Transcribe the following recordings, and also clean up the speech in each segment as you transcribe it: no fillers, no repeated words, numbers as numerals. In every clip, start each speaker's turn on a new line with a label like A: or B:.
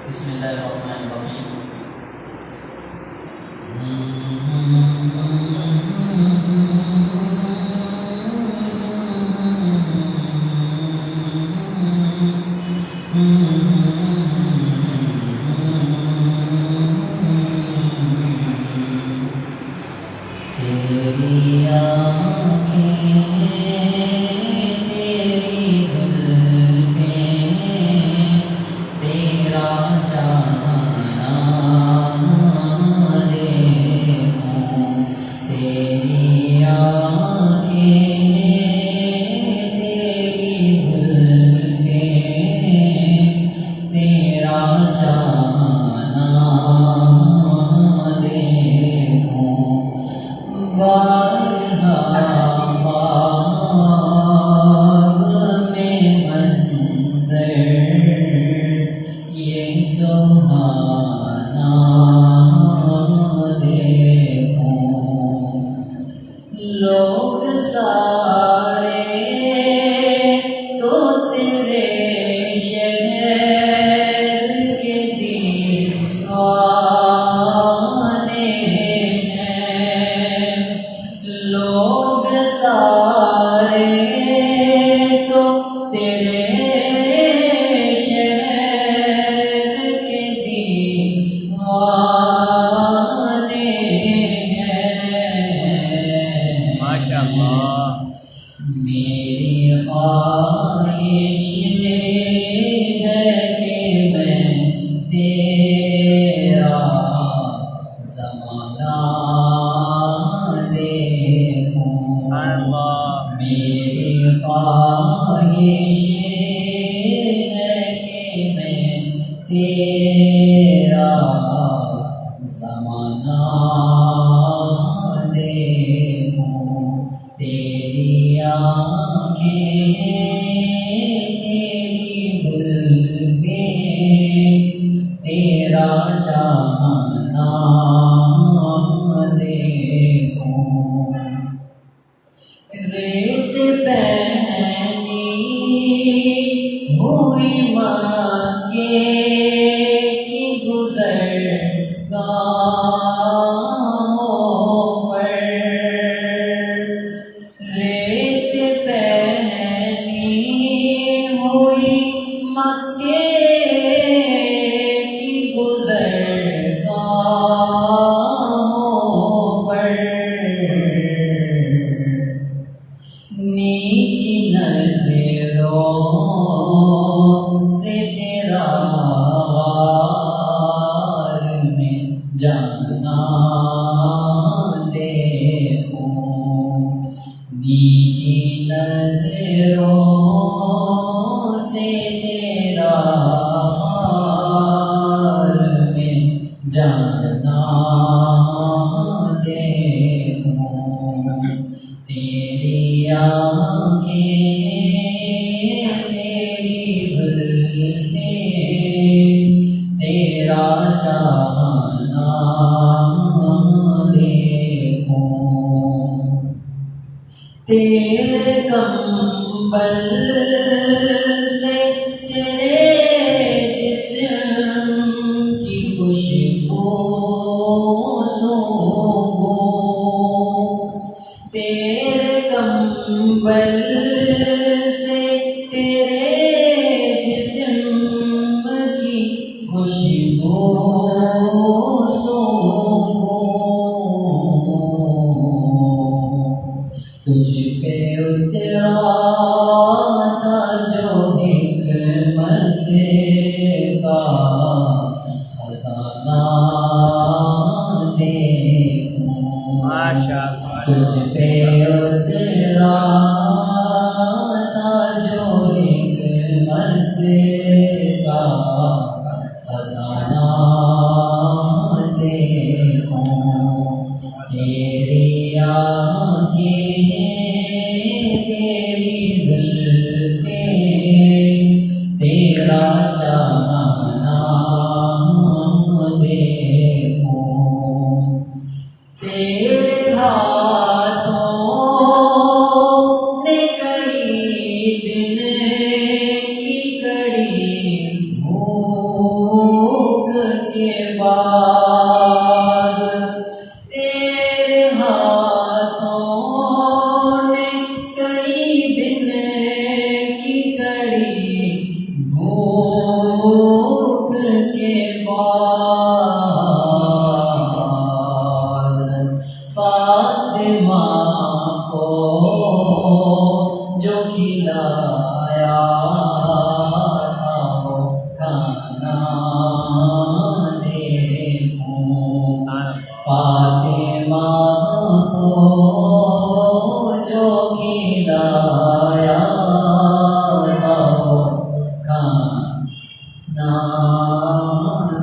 A: بسم اللہ الرحمن الرحیم. تیری آنکھیں تیری زلفیں تیرا چاہنا دیکھوں. تیری آنکھیں تیری زلفیں تیرا چاہنا دیکھوں. یہ سہانا دیکھوں. لوگ سارے تو تیرے شہر کے دیوانے ہیں. لوگ سارے تو تیرے میری خواہش ہے کہ میں تیرا زمانہ دیکھوں. میری خواہش ہے کہ میں تیرا زمانہ دیکھوں. تیری آنکھیں تیری زلفیں تیرا چاہنا دیکھوں. ریت پہنی ہوئی مکے کی گزرگاہوں پر. ریت پہنی ہوئی مکے کی گزرگاہوں پر. نیچی نظروں سے تیرا غار میں جانا دیکھوں. نیچی نظروں سے تیرا غار میں جانا دیکھوں. تیری آنکھیں تیری زلفیں تیرا چاہنا دیکھوں. تیرے کمبل سے تیرے جسم کی خوشبو سونگوں. تیرے کمبل سے تیرے جسم کی خوشبو سونگوں. تجھ پہ اترا تھا جو حکمت کا خزانہ دیکھوں. تجھ پہ اترا تھا جو حکمت کا خزانہ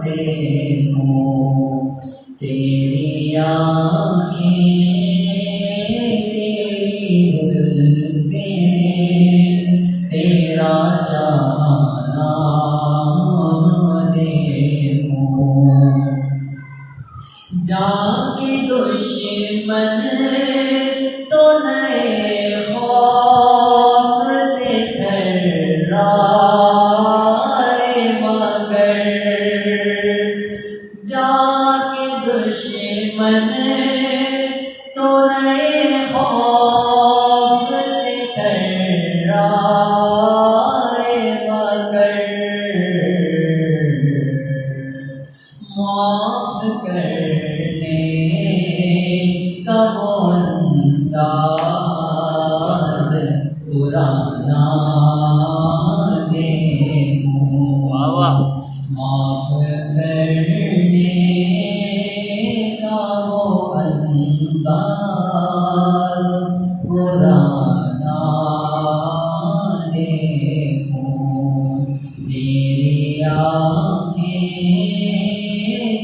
A: دیکھوں تیری آنکھیں تیری زلفیں تیرا چاہنا دیکھوں جان کے دشمن تو نئے خوف سے تھرائے مگر جان کے دشمن تو نئے خوف سے تھرائے مگر معاف کرنے کا وہ انداز پرانا دیکھوں معاف کرنے کا وہ انداز پرانا دیکھوں تیری آنکھیں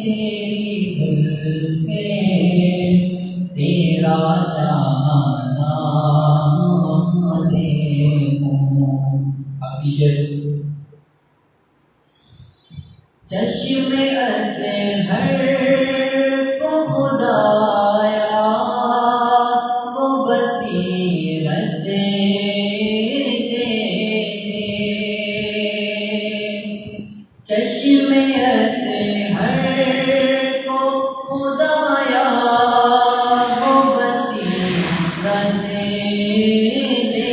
A: تیری زلفیں تیرا چاہنا دیکھوں اپنی شعر چشم اطہر کو خدایا وہ بصیرت دے دے چشم اطہر کو خدایا وہ بصیرت دے دے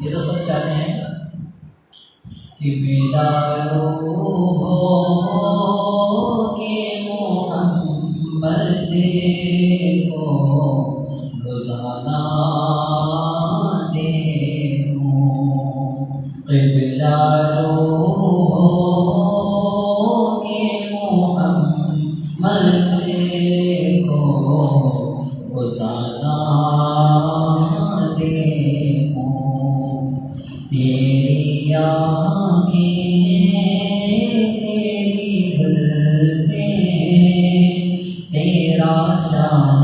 A: یہ تو سب چاہتے ہیں کہ بیدارو ہو کہ محمد کو روزانہ دیکھوں قبلہ رو کہ محمد کو روزانہ دیکھوں تیری آنکھیں تیری زلفیں تیرا چاہنا